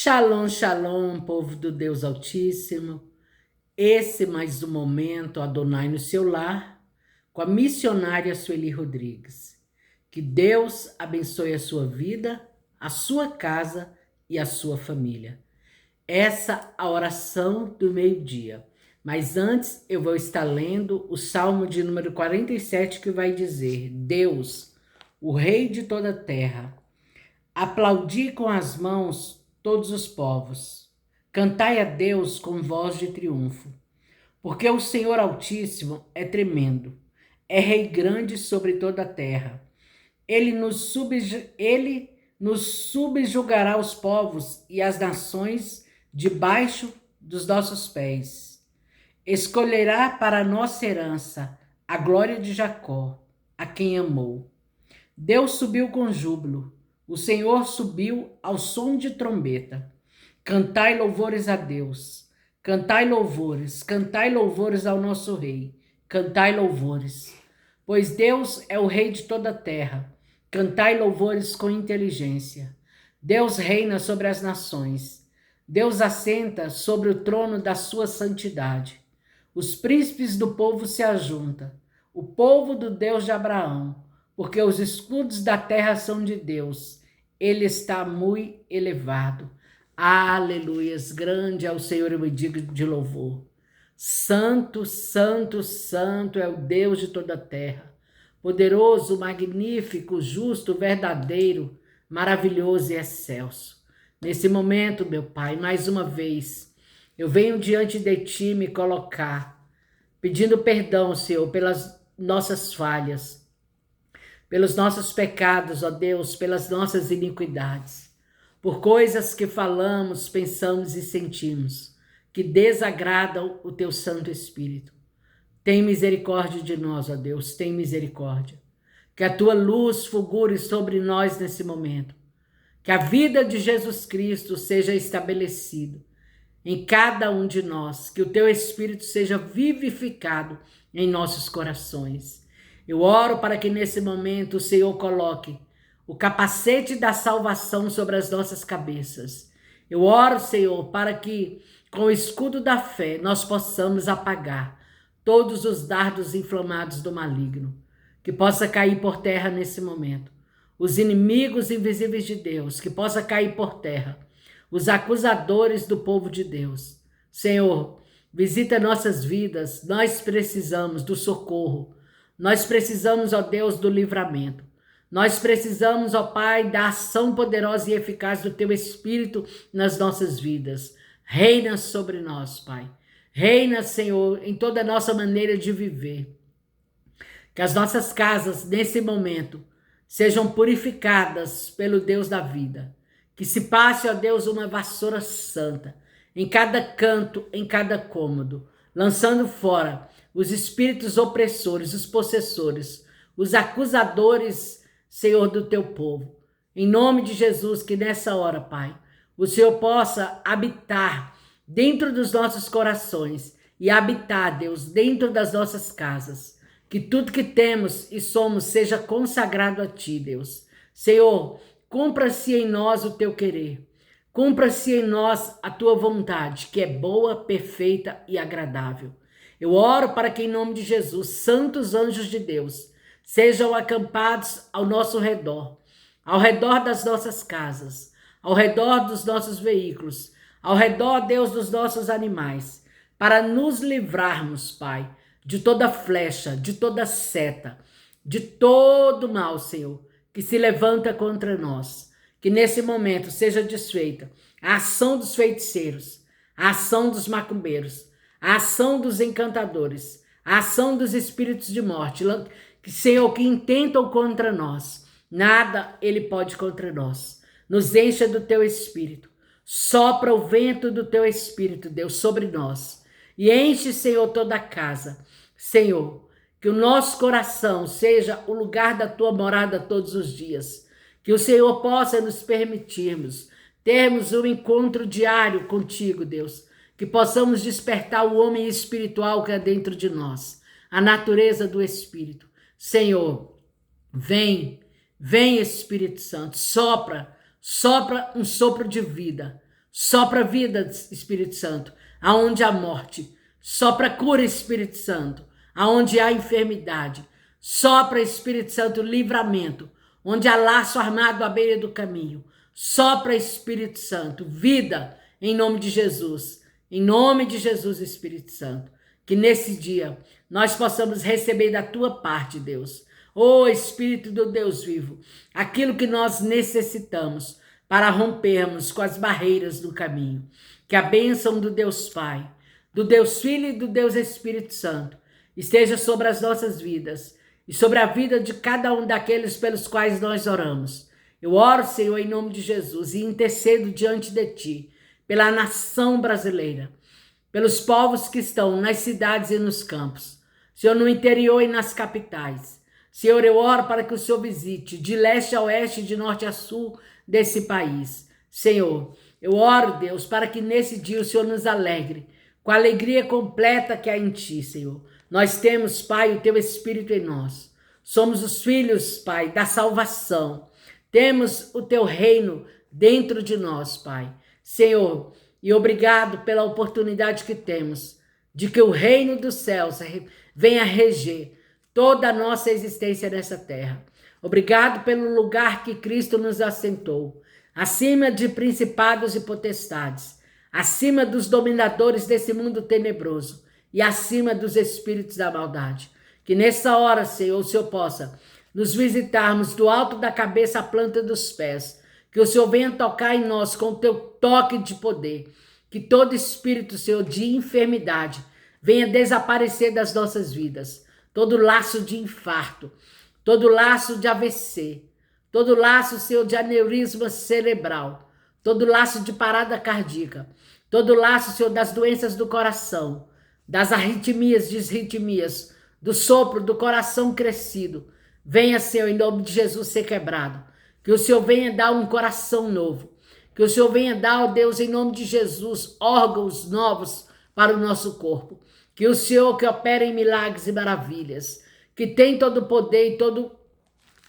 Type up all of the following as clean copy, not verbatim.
Shalom, shalom, povo do Deus Altíssimo. Esse mais um momento Adonai no seu lar, com a missionária Sueli Rodrigues. Que Deus abençoe a sua vida, a sua casa e a sua família. Essa a oração do meio-dia. Mas antes eu vou estar lendo o Salmo de número 47, que vai dizer: Deus, o Rei de toda a terra, aplaudi com as mãos todos os povos. Cantai a Deus com voz de triunfo. Porque o Senhor Altíssimo é tremendo, é Rei grande sobre toda a terra. Ele nos subjugará os povos e as nações debaixo dos nossos pés. Escolherá para a nossa herança a glória de Jacó, a quem amou. Deus subiu com júbilo, o Senhor subiu ao som de trombeta. Cantai louvores a Deus, cantai louvores ao nosso Rei, cantai louvores. Pois Deus é o Rei de toda a terra, cantai louvores com inteligência. Deus reina sobre as nações, Deus assenta sobre o trono da sua santidade. Os príncipes do povo se ajuntam, o povo do Deus de Abraão, porque os escudos da terra são de Deus, ele está muito elevado. Aleluias, grande é o Senhor e me digo de louvor. Santo, santo, santo é o Deus de toda a terra. Poderoso, magnífico, justo, verdadeiro, maravilhoso e excelso. Nesse momento, meu Pai, mais uma vez, eu venho diante de Ti me colocar, pedindo perdão, Senhor, pelas nossas falhas, pelos nossos pecados, ó Deus, pelas nossas iniquidades, por coisas que falamos, pensamos e sentimos, que desagradam o Teu Santo Espírito. Tem misericórdia de nós, ó Deus, tem misericórdia. Que a Tua luz fulgure sobre nós nesse momento. Que a vida de Jesus Cristo seja estabelecida em cada um de nós. Que o Teu Espírito seja vivificado em nossos corações. Eu oro para que nesse momento o Senhor coloque o capacete da salvação sobre as nossas cabeças. Eu oro, Senhor, para que com o escudo da fé nós possamos apagar todos os dardos inflamados do maligno, que possa cair por terra nesse momento. Os inimigos invisíveis de Deus, que possa cair por terra. Os acusadores do povo de Deus. Senhor, visita nossas vidas, nós precisamos do socorro. Nós precisamos, ó Deus, do livramento. Nós precisamos, ó Pai, da ação poderosa e eficaz do Teu Espírito nas nossas vidas. Reina sobre nós, Pai. Reina, Senhor, em toda a nossa maneira de viver. Que as nossas casas, nesse momento, sejam purificadas pelo Deus da vida. Que se passe, ó Deus, uma vassoura santa em cada canto, em cada cômodo, lançando fora os espíritos opressores, os possessores, os acusadores, Senhor, do Teu povo. Em nome de Jesus, que nessa hora, Pai, o Senhor possa habitar dentro dos nossos corações e habitar, Deus, dentro das nossas casas. Que tudo que temos e somos seja consagrado a Ti, Deus. Senhor, cumpra-se em nós o Teu querer. Cumpra-se em nós a Tua vontade, que é boa, perfeita e agradável. Eu oro para que, em nome de Jesus, santos anjos de Deus sejam acampados ao nosso redor, ao redor das nossas casas, ao redor dos nossos veículos, ao redor, Deus, dos nossos animais, para nos livrarmos, Pai, de toda flecha, de toda seta, de todo mal, Senhor, que se levanta contra nós. Que nesse momento seja desfeita a ação dos feiticeiros, a ação dos macumbeiros, a ação dos encantadores, a ação dos espíritos de morte, que, Senhor, que intentam contra nós. Nada ele pode contra nós. Nos encha do Teu Espírito. Sopra o vento do Teu Espírito, Deus, sobre nós. E enche, Senhor, toda a casa. Senhor, que o nosso coração seja o lugar da Tua morada todos os dias. Que o Senhor possa nos permitirmos termos um encontro diário contigo, Deus. Que possamos despertar o homem espiritual que é dentro de nós. A natureza do Espírito. Senhor, vem Espírito Santo, sopra um sopro de vida Sopra vida, Espírito Santo, aonde há morte. Sopra cura, Espírito Santo, aonde há enfermidade. Sopra, Espírito Santo, livramento, onde há laço armado à beira do caminho. Sopra, Espírito Santo, vida, em nome de Jesus. Em nome de Jesus, Espírito Santo. Que nesse dia nós possamos receber da tua parte, Deus. Ô Espírito do Deus vivo, aquilo que nós necessitamos para rompermos com as barreiras do caminho. Que a bênção do Deus Pai, do Deus Filho e do Deus Espírito Santo esteja sobre as nossas vidas e sobre a vida de cada um daqueles pelos quais nós oramos. Eu oro, Senhor, em nome de Jesus e intercedo diante de Ti, pela nação brasileira, pelos povos que estão nas cidades e nos campos, Senhor, no interior e nas capitais. Senhor, eu oro para que o Senhor visite de leste a oeste, de norte a sul desse país. Senhor, eu oro, Deus, para que nesse dia o Senhor nos alegre com a alegria completa que há em Ti, Senhor. Nós temos, Pai, o Teu Espírito em nós. Somos os filhos, Pai, da salvação. Temos o Teu reino dentro de nós, Pai. Senhor, e obrigado pela oportunidade que temos de que o reino dos céus venha reger toda a nossa existência nessa terra. Obrigado pelo lugar que Cristo nos assentou, acima de principados e potestades, acima dos dominadores desse mundo tenebroso e acima dos espíritos da maldade. Que nessa hora, Senhor, o Senhor possa nos visitarmos do alto da cabeça à planta dos pés. Que o Senhor venha tocar em nós com o teu toque de poder. Que todo espírito, Senhor, de enfermidade venha desaparecer das nossas vidas. Todo laço de infarto, todo laço de AVC, todo laço, Senhor, de aneurisma cerebral, todo laço de parada cardíaca, todo laço, Senhor, das doenças do coração, das arritmias, disritmias, do sopro do coração crescido. Venha, Senhor, em nome de Jesus, ser quebrado. Que o Senhor venha dar um coração novo. Que o Senhor venha dar, ó Deus, em nome de Jesus, órgãos novos para o nosso corpo. Que o Senhor que opera em milagres e maravilhas, que tem todo o poder e todo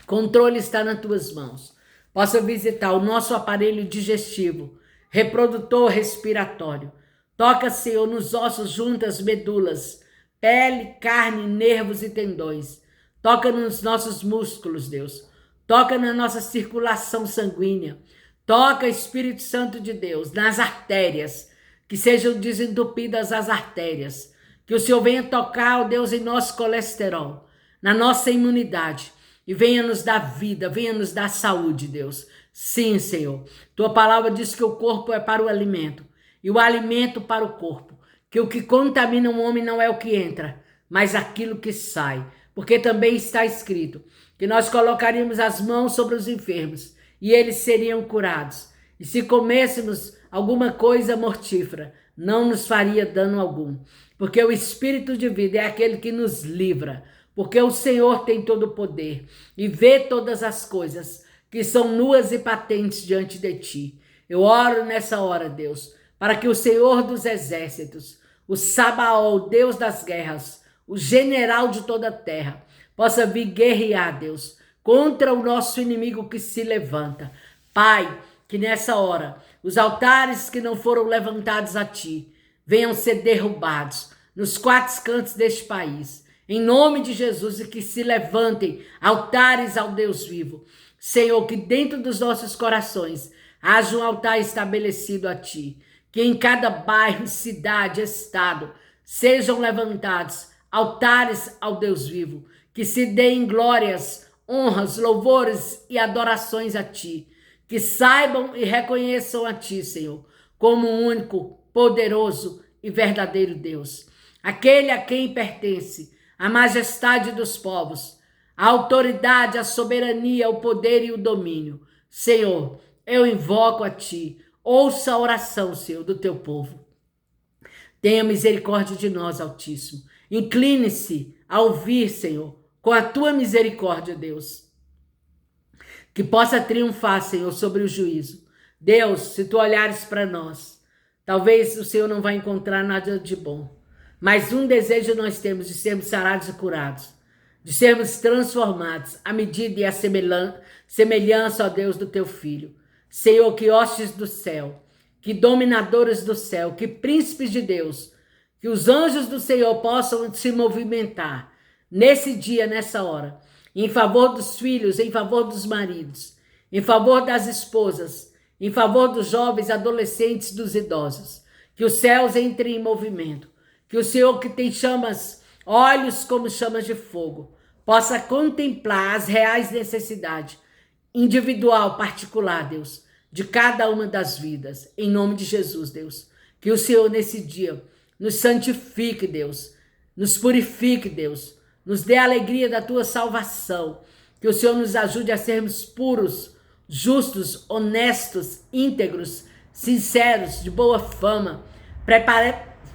controle está nas tuas mãos, possa visitar o nosso aparelho digestivo, reprodutor, respiratório. Toca, Senhor, nos ossos, juntas, medulas, pele, carne, nervos e tendões. Toca nos nossos músculos, Deus. Toca na nossa circulação sanguínea. Toca, Espírito Santo de Deus, nas artérias, que sejam desentupidas as artérias. Que o Senhor venha tocar, ó Deus, em nosso colesterol, na nossa imunidade, e venha nos dar vida, venha nos dar saúde, Deus. Sim, Senhor. Tua palavra diz que o corpo é para o alimento, e o alimento para o corpo. Que o que contamina o homem não é o que entra, mas aquilo que sai. Porque também está escrito que nós colocaríamos as mãos sobre os enfermos, e eles seriam curados. E se comêssemos alguma coisa mortífera, não nos faria dano algum. Porque o Espírito de vida é aquele que nos livra. Porque o Senhor tem todo o poder e vê todas as coisas que são nuas e patentes diante de Ti. Eu oro nessa hora, Deus, para que o Senhor dos exércitos, o Sabaó, o Deus das guerras, o general de toda a terra, possa vir guerrear, Deus, contra o nosso inimigo que se levanta. Pai, que nessa hora os altares que não foram levantados a Ti venham ser derrubados nos quatro cantos deste país, em nome de Jesus, e que se levantem altares ao Deus vivo. Senhor, que dentro dos nossos corações haja um altar estabelecido a Ti, que em cada bairro, cidade, estado, sejam levantados altares ao Deus vivo, que se deem glórias, honras, louvores e adorações a Ti, que saibam e reconheçam a Ti, Senhor, como o único, poderoso e verdadeiro Deus, aquele a quem pertence a majestade dos povos, a autoridade, a soberania, o poder e o domínio. Senhor, eu invoco a Ti, ouça a oração, Senhor, do Teu povo. Tenha misericórdia de nós, Altíssimo. Incline-se a ouvir, Senhor, com a Tua misericórdia, Deus. Que possa triunfar, Senhor, sobre o juízo. Deus, se Tu olhares para nós, talvez o Senhor não vai encontrar nada de bom. Mas um desejo nós temos de sermos sarados e curados, de sermos transformados à medida e à semelhança, ó Deus, do Teu Filho. Senhor, que hostes do céu, que dominadores do céu, que príncipes de Deus, que os anjos do Senhor possam se movimentar nesse dia, nessa hora, em favor dos filhos, em favor dos maridos, em favor das esposas, em favor dos jovens, adolescentes, dos idosos. Que os céus entrem em movimento. Que o Senhor, que tem chamas, olhos como chamas de fogo, possa contemplar as reais necessidades, individual, particular, Deus, de cada uma das vidas. Em nome de Jesus, Deus. Que o Senhor, nesse dia, nos santifique, Deus. Nos purifique, Deus. Nos dê a alegria da tua salvação. Que o Senhor nos ajude a sermos puros, justos, honestos, íntegros, sinceros, de boa fama,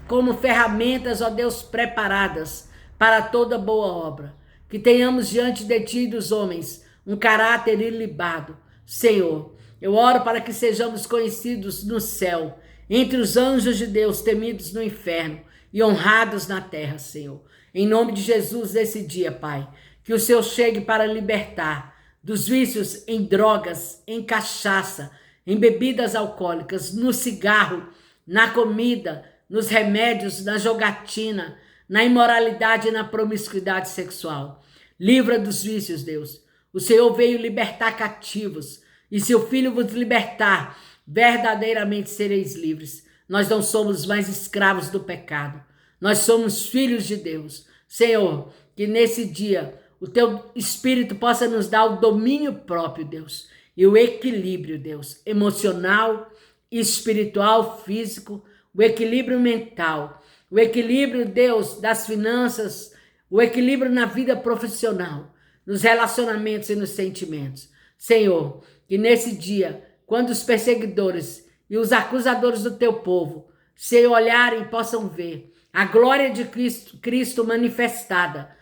como ferramentas, ó Deus, preparadas para toda boa obra. Que tenhamos diante de ti e dos homens um caráter ilibado. Senhor, eu oro para que sejamos conhecidos no céu, entre os anjos de Deus, temidos no inferno e honrados na terra, Senhor. Em nome de Jesus, nesse dia, Pai, que o Senhor chegue para libertar dos vícios em drogas, em cachaça, em bebidas alcoólicas, no cigarro, na comida, nos remédios, na jogatina, na imoralidade e na promiscuidade sexual. Livra dos vícios, Deus. O Senhor veio libertar cativos, e se o Filho vos libertar, verdadeiramente sereis livres. Nós não somos mais escravos do pecado. Nós somos filhos de Deus. Senhor, que nesse dia o teu Espírito possa nos dar o domínio próprio, Deus, e o equilíbrio, Deus, emocional, espiritual, físico, o equilíbrio mental, o equilíbrio, Deus, das finanças, o equilíbrio na vida profissional, nos relacionamentos e nos sentimentos. Senhor, que nesse dia, quando os perseguidores e os acusadores do teu povo se olharem, possam ver a glória de Cristo manifestada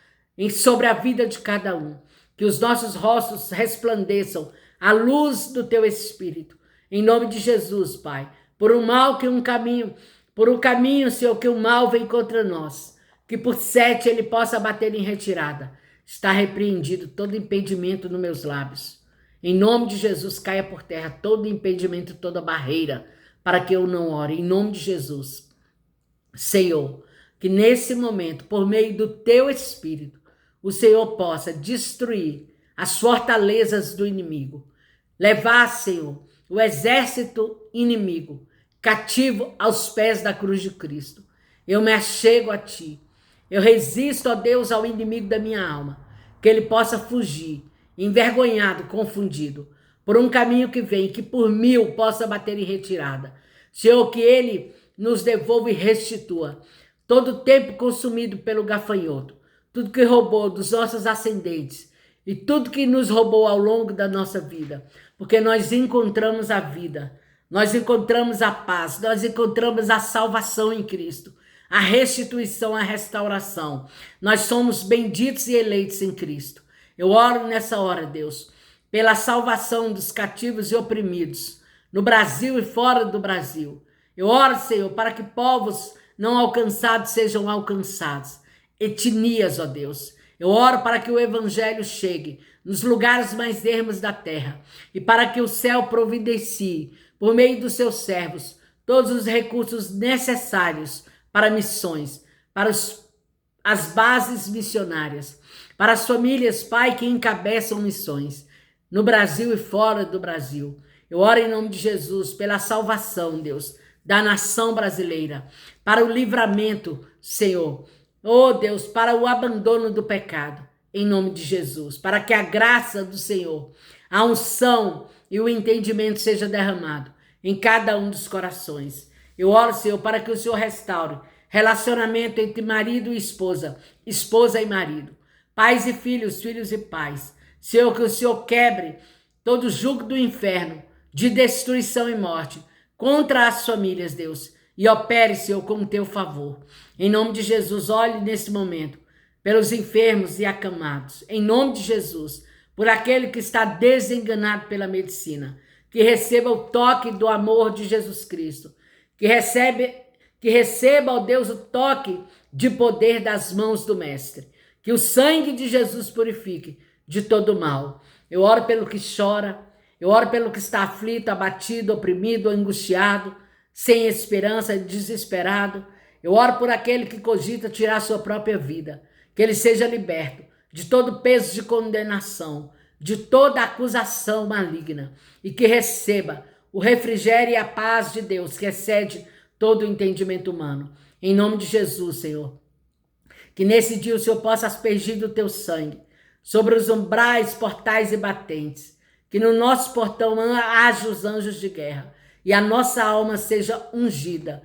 sobre a vida de cada um. Que os nossos rostos resplandeçam a luz do teu Espírito. Em nome de Jesus, Pai. Por um caminho, Senhor, que o mal vem contra nós. Que por 7 ele possa bater em retirada. Está repreendido todo impedimento nos meus lábios. Em nome de Jesus, caia por terra todo impedimento, toda barreira, para que eu não ore. Em nome de Jesus. Senhor, que nesse momento, por meio do teu Espírito, o Senhor possa destruir as fortalezas do inimigo. Levar, Senhor, o exército inimigo cativo aos pés da cruz de Cristo. Eu me achego a ti. Eu resisto, ó Deus, ao inimigo da minha alma. Que ele possa fugir, envergonhado, confundido, por um caminho que vem, que por 1000 possa bater em retirada. Senhor, que ele nos devolva e restitua todo o tempo consumido pelo gafanhoto, tudo que roubou dos nossos ascendentes e tudo que nos roubou ao longo da nossa vida, porque nós encontramos a vida, nós encontramos a paz, nós encontramos a salvação em Cristo, a restituição, a restauração. Nós somos benditos e eleitos em Cristo. Eu oro nessa hora, Deus, pela salvação dos cativos e oprimidos, no Brasil e fora do Brasil. Eu oro, Senhor, para que povos não alcançados sejam alcançados. Etnias, ó Deus. Eu oro para que o evangelho chegue nos lugares mais ermos da terra e para que o céu providencie, por meio dos seus servos, todos os recursos necessários para missões, para as bases missionárias, para as famílias, Pai, que encabeçam missões no Brasil e fora do Brasil. Eu oro em nome de Jesus pela salvação, Deus, da nação brasileira, para o livramento, Senhor, oh Deus, para o abandono do pecado, em nome de Jesus, para que a graça do Senhor, a unção e o entendimento seja derramado em cada um dos corações. Eu oro, Senhor, para que o Senhor restaure relacionamento entre marido e esposa, esposa e marido, pais e filhos, filhos e pais. Senhor, que o Senhor quebre todo o jugo do inferno, de destruição e morte, contra as famílias, Deus, e opere, Senhor, com o teu favor. Em nome de Jesus, olhe nesse momento pelos enfermos e acamados. Em nome de Jesus, por aquele que está desenganado pela medicina, que receba o toque do amor de Jesus Cristo, que receba, ó Deus, o toque de poder das mãos do Mestre, que o sangue de Jesus purifique de todo mal. Eu oro pelo que chora, eu oro pelo que está aflito, abatido, oprimido, angustiado, sem esperança, desesperado. Eu oro por aquele que cogita tirar sua própria vida, que ele seja liberto de todo peso de condenação, de toda acusação maligna, e que receba o refrigério e a paz de Deus, que excede todo o entendimento humano. Em nome de Jesus, Senhor, que nesse dia o Senhor possa aspergir do teu sangue sobre os umbrais, portais e batentes, que no nosso portão haja os anjos de guerra e a nossa alma seja ungida,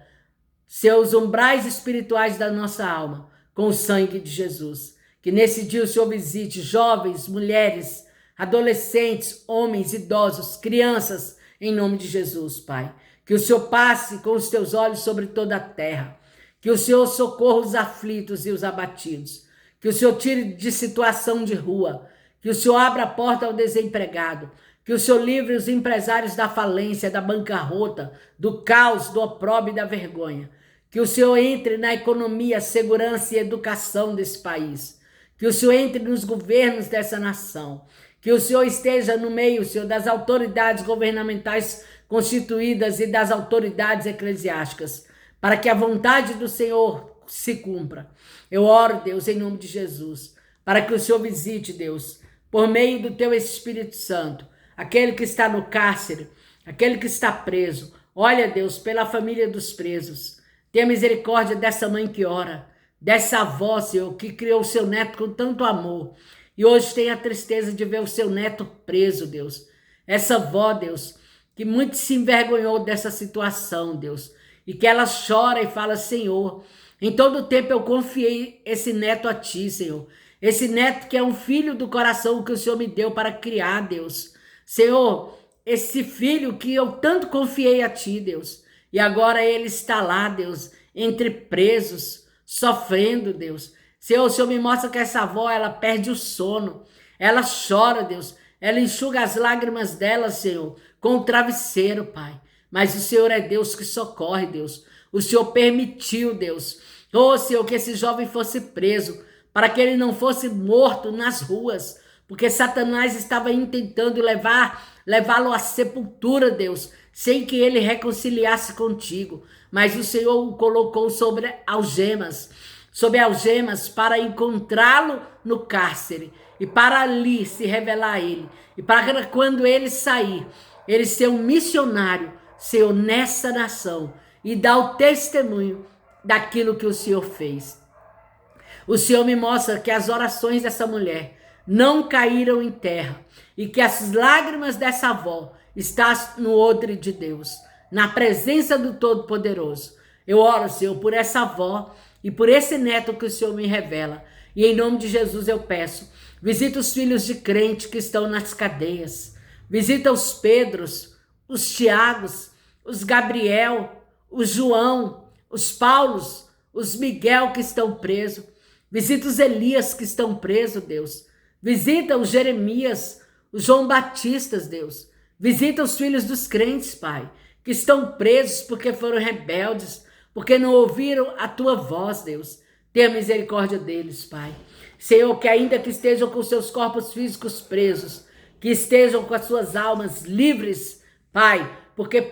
seus umbrais espirituais da nossa alma, com o sangue de Jesus. Que nesse dia o Senhor visite jovens, mulheres, adolescentes, homens, idosos, crianças, em nome de Jesus, Pai. Que o Senhor passe com os teus olhos sobre toda a terra. Que o Senhor socorra os aflitos e os abatidos. Que o Senhor tire de situação de rua. Que o Senhor abra a porta ao desempregado. Que o Senhor livre os empresários da falência, da bancarrota, do caos, do opróbrio e da vergonha. Que o Senhor entre na economia, segurança e educação desse país. Que o Senhor entre nos governos dessa nação. Que o Senhor esteja no meio, Senhor, das autoridades governamentais constituídas e das autoridades eclesiásticas, para que a vontade do Senhor se cumpra. Eu oro, Deus, em nome de Jesus, para que o Senhor visite, Deus, por meio do teu Espírito Santo, aquele que está no cárcere, aquele que está preso. Olha, Deus, pela família dos presos. Tenha misericórdia dessa mãe que ora, dessa avó, Senhor, que criou o seu neto com tanto amor. E hoje tem a tristeza de ver o seu neto preso, Deus. Essa avó, Deus, que muito se envergonhou dessa situação, Deus. E que ela chora e fala, Senhor, em todo tempo eu confiei esse neto a Ti, Senhor. Esse neto que é um filho do coração que o Senhor me deu para criar, Deus. Senhor, esse filho que eu tanto confiei a Ti, Deus. E agora ele está lá, Deus, entre presos, sofrendo, Deus. Senhor, o Senhor me mostra que essa avó, ela perde o sono. Ela chora, Deus. Ela enxuga as lágrimas dela, Senhor, com o travesseiro, Pai. Mas o Senhor é Deus que socorre, Deus. O Senhor permitiu, Deus. Oh, Senhor, que esse jovem fosse preso, para que ele não fosse morto nas ruas, porque Satanás estava intentando levá-lo à sepultura, Deus, sem que ele reconciliasse contigo. Mas o Senhor o colocou sobre algemas para encontrá-lo no cárcere e para ali se revelar a ele. E para quando ele sair, ele ser um missionário, Senhor, nessa nação e dar o testemunho daquilo que o Senhor fez. O Senhor me mostra que as orações dessa mulher não caíram em terra e que as lágrimas dessa avó estão no odre de Deus, na presença do Todo-Poderoso. Eu oro, Senhor, por essa avó e por esse neto que o Senhor me revela. E em nome de Jesus eu peço, visita os filhos de crente que estão nas cadeias. Visita os Pedros, os Tiagos, os Gabriel, os João, os Paulos, os Miguel que estão presos. Visita os Elias que estão presos, Deus. Visita os Jeremias, os João Batistas, Deus. Visita os filhos dos crentes, Pai, que estão presos porque foram rebeldes, porque não ouviram a Tua voz, Deus. Tenha misericórdia deles, Pai. Senhor, que ainda que estejam com seus corpos físicos presos, que estejam com as suas almas livres, Pai, porque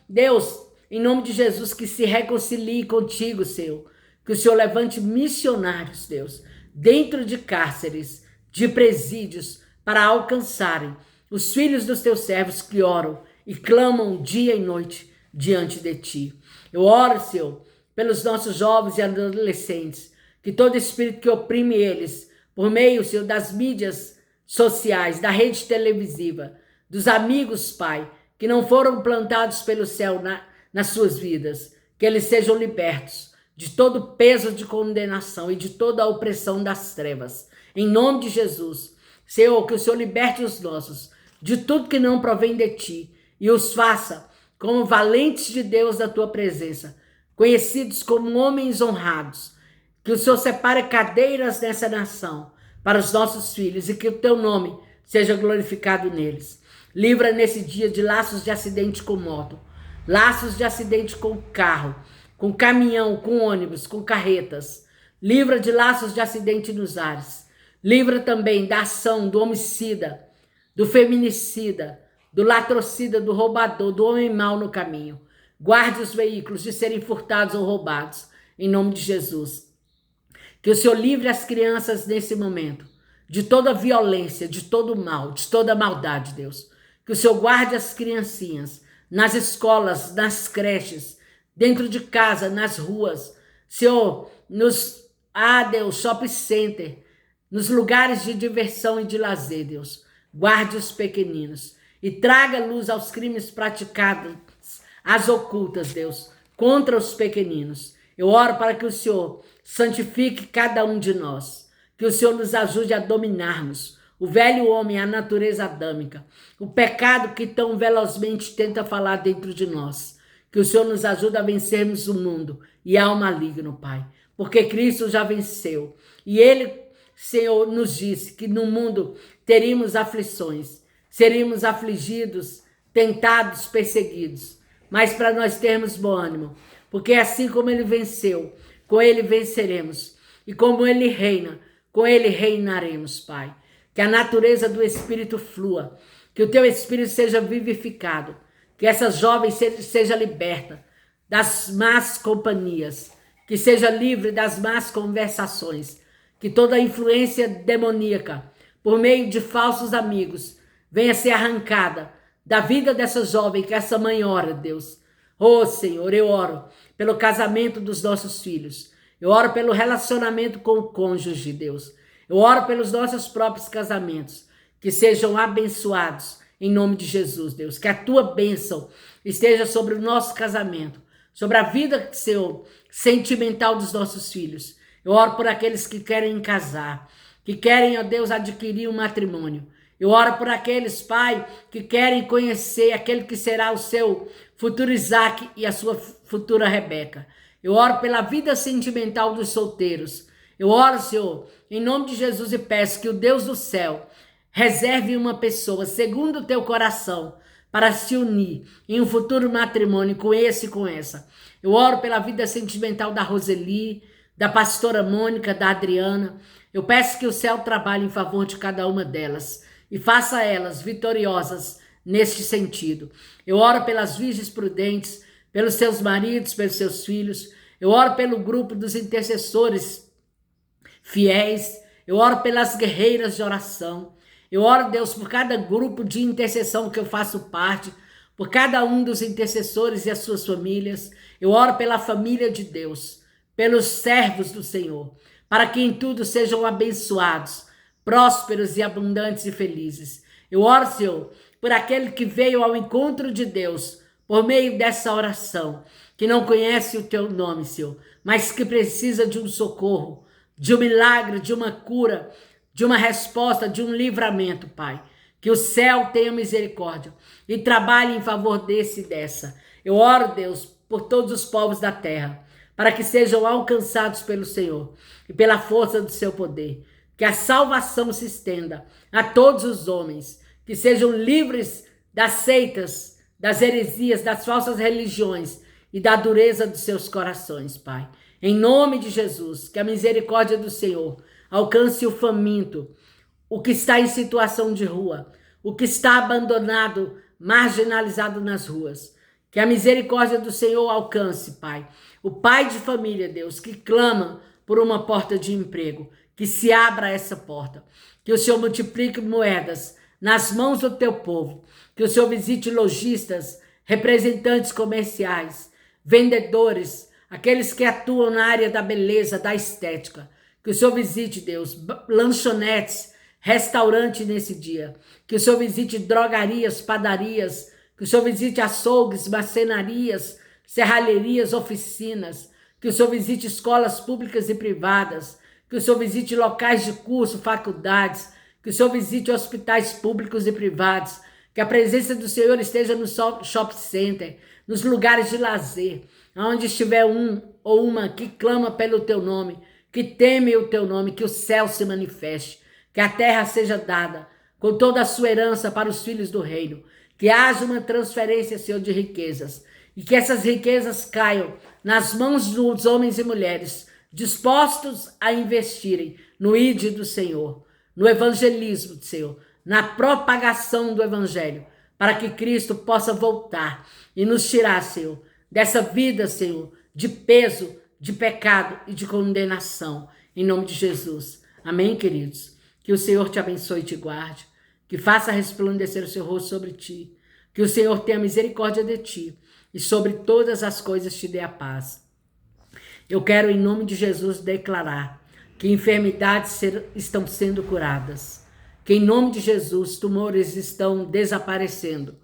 Deus, em nome de Jesus, que se reconcilie contigo, Senhor. Que o Senhor levante missionários, Deus, dentro de cárceres, de presídios, para alcançarem os filhos dos teus servos que oram e clamam dia e noite diante de Ti. Eu oro, Senhor, pelos nossos jovens e adolescentes, que todo espírito que oprime eles, por meio, Senhor, das mídias sociais, da rede televisiva, dos amigos, Pai, que não foram plantados pelo céu nas suas vidas, que eles sejam libertos de todo o peso de condenação e de toda a opressão das trevas. Em nome de Jesus, Senhor, que o Senhor liberte os nossos de tudo que não provém de Ti e os faça como valentes de Deus da Tua presença, conhecidos como homens honrados. Que o Senhor separe cadeiras nessa nação para os nossos filhos e que o Teu nome seja glorificado neles. Livra nesse dia de laços de acidente com moto, laços de acidente com carro, com caminhão, com ônibus, com carretas. Livra de laços de acidente nos ares. Livra também da ação do homicida, do feminicida, do latrocida, do roubador, do homem mau no caminho. Guarde os veículos de serem furtados ou roubados, em nome de Jesus. Que o Senhor livre as crianças nesse momento de toda violência, de todo mal, de toda maldade, Deus. Que o Senhor guarde as criancinhas nas escolas, nas creches, dentro de casa, nas ruas. Senhor, Deus, shopping center, nos lugares de diversão e de lazer, Deus. Guarde os pequeninos e traga luz aos crimes praticados, às ocultas, Deus, contra os pequeninos. Eu oro para que o Senhor santifique cada um de nós, que o Senhor nos ajude a dominarmos o velho homem, a natureza adâmica, o pecado que tão velozmente tenta falar dentro de nós. Que o Senhor nos ajude a vencermos o mundo e ao maligno, Pai, porque Cristo já venceu. E Ele, Senhor, nos disse que no mundo teríamos aflições, seríamos afligidos, tentados, perseguidos. Mas para nós termos bom ânimo, porque assim como Ele venceu, com Ele venceremos. E como Ele reina, com Ele reinaremos, Pai. Que a natureza do Espírito flua, que o Teu Espírito seja vivificado, que essa jovem seja liberta das más companhias, que seja livre das más conversações, que toda influência demoníaca, por meio de falsos amigos, venha ser arrancada da vida dessa jovem que essa mãe ora, Deus. Oh, Senhor, eu oro pelo casamento dos nossos filhos. Eu oro pelo relacionamento com o cônjuge, Deus. Eu oro pelos nossos próprios casamentos, que sejam abençoados em nome de Jesus, Deus. Que a tua bênção esteja sobre o nosso casamento, sobre a vida, Senhor, sentimental dos nossos filhos. Eu oro por aqueles que querem casar, que querem, ó Deus, adquirir um matrimônio. Eu oro por aqueles, Pai, que querem conhecer aquele que será o seu futuro Isaac e a sua futura Rebeca. Eu oro pela vida sentimental dos solteiros. Eu oro, Senhor, em nome de Jesus e peço que o Deus do céu reserve uma pessoa segundo o teu coração para se unir em um futuro matrimônio com esse e com essa. Eu oro pela vida sentimental da Roseli, da pastora Mônica, da Adriana. Eu peço que o céu trabalhe em favor de cada uma delas e faça elas vitoriosas neste sentido. Eu oro pelas virgens prudentes, pelos seus maridos, pelos seus filhos. Eu oro pelo grupo dos intercessores fiéis. Eu oro pelas guerreiras de oração. Eu oro, Deus, por cada grupo de intercessão que eu faço parte, por cada um dos intercessores e as suas famílias. Eu oro pela família de Deus, pelos servos do Senhor, para que em tudo sejam abençoados, prósperos e abundantes e felizes. Eu oro, Senhor, por aquele que veio ao encontro de Deus por meio dessa oração, que não conhece o teu nome, Senhor, mas que precisa de um socorro, de um milagre, de uma cura, de uma resposta, de um livramento, Pai. Que o céu tenha misericórdia e trabalhe em favor desse e dessa. Eu oro, Deus, por todos os povos da terra, para que sejam alcançados pelo Senhor e pela força do seu poder. Que a salvação se estenda a todos os homens, que sejam livres das seitas, das heresias, das falsas religiões e da dureza dos seus corações, Pai. Em nome de Jesus, que a misericórdia do Senhor alcance o faminto, o que está em situação de rua, o que está abandonado, marginalizado nas ruas. Que a misericórdia do Senhor alcance, Pai, o pai de família, Deus, que clama por uma porta de emprego, que se abra essa porta. Que o Senhor multiplique moedas nas mãos do teu povo. Que o Senhor visite lojistas, representantes comerciais, vendedores, aqueles que atuam na área da beleza, da estética. Que o Senhor visite, Deus, lanchonetes, restaurante nesse dia. Que o Senhor visite drogarias, padarias. Que o Senhor visite açougues, marcenarias, serralherias, oficinas. Que o Senhor visite escolas públicas e privadas. Que o Senhor visite locais de curso, faculdades. Que o Senhor visite hospitais públicos e privados. Que a presença do Senhor esteja no shopping center, nos lugares de lazer, onde estiver um ou uma que clama pelo teu nome, que teme o teu nome, que o céu se manifeste, que a terra seja dada com toda a sua herança para os filhos do reino, que haja uma transferência, Senhor, de riquezas, e que essas riquezas caiam nas mãos dos homens e mulheres dispostos a investirem no ID do Senhor, no evangelismo do Senhor, na propagação do evangelho, para que Cristo possa voltar e nos tirar, Senhor, dessa vida, Senhor, de peso, de pecado e de condenação, em nome de Jesus. Amém, queridos? Que o Senhor te abençoe e te guarde, que faça resplandecer o seu rosto sobre ti, que o Senhor tenha misericórdia de ti e sobre todas as coisas te dê a paz. Eu quero, em nome de Jesus, declarar que enfermidades estão sendo curadas, que em nome de Jesus, tumores estão desaparecendo,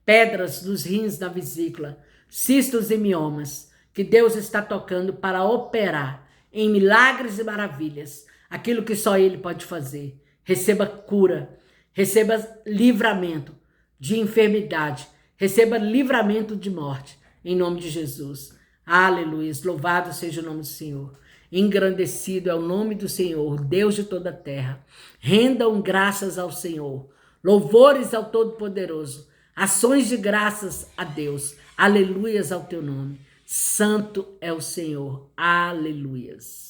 pedras dos rins da vesícula, cistos e miomas, que Deus está tocando para operar em milagres e maravilhas, aquilo que só Ele pode fazer. Receba cura, receba livramento de enfermidade, receba livramento de morte, em nome de Jesus. Aleluia, louvado seja o nome do Senhor. Engrandecido é o nome do Senhor, Deus de toda a terra. Rendam graças ao Senhor, louvores ao Todo-Poderoso, ações de graças a Deus. Aleluias ao teu nome. Santo é o Senhor. Aleluias.